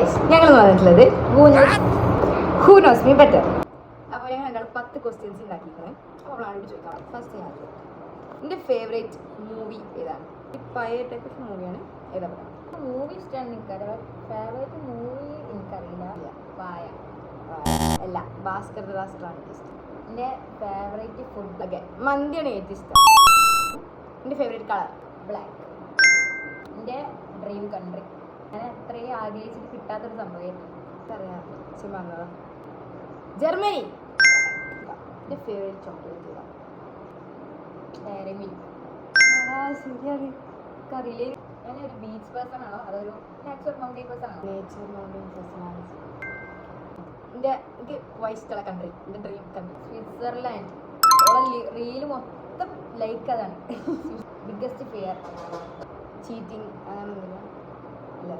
Guys ഞങ്ങൾ വന്നിട്ടുള്ളത് who knows me better. അപ്പോൾ ഞങ്ങൾ രണ്ടാൾ 10 ക്വസ്റ്റ്യൻസ് ഉണ്ടാക്കിയിരിക്കുന്നത്. അപ്പോൾ അവളോട് ചോദിക്കാം. ഫസ്റ്റ് ഞാൻ എൻ്റെ ഫേവറേറ്റ് മൂവി ഏതാണ്? ഈ പഴയ ടൈപ്പ് ഓഫ് മൂവിയാണ്. ഏതാ പറയാം? മൂവി ഇഷ്ടമാണ് എനിക്കറിയാം. ഫേവറേറ്റ് മൂവി എനിക്കറിയില്ല. വായ അല്ല, ഭാസ്കർ ദാസാണ് ഇഷ്ടം. എൻ്റെ ഫേവറേറ്റ് ഫുഡ് ഓക്കെ, മന്തിയാണ് ഏറ്റവും ഇഷ്ടം. എൻ്റെ ഫേവറേറ്റ് കളർ ബ്ലാക്ക്. എൻ്റെ ഡ്രീം കൺട്രി ഞാൻ അത്രയും ആഗ്രഹിച്ചിട്ട് കിട്ടാത്തൊരു സംഭവമായിരുന്നു. അറിയാം പറഞ്ഞതാ ജർമ്മനി. എൻ്റെ ഫേവറേറ്റ് ചോക്ലേറ്റ് ഏതാ? Dairy milk. ശരിയാണ്. കറിയില് ഞാനൊരു ബീച്ച് പേഴ്സൺ ആണോ അതൊരു നാച്ചുറൽ മൗണ്ടൈൻ പേഴ്സൺ ആണോ? Nature mountain personality. എനിക്ക് വൈസ്റ്റ് കൺട്രി, എൻ്റെ ഡ്രീം കൺട്രി സ്വിറ്റ്സർലാൻഡ്. റീല് മൊത്തം ലൈക്ക് അതാണ്. ബിഗ്ഗസ്റ്റ് ഫിയർ ചീറ്റിംഗ് അങ്ങനെ ഒന്നുമില്ല. അല്ല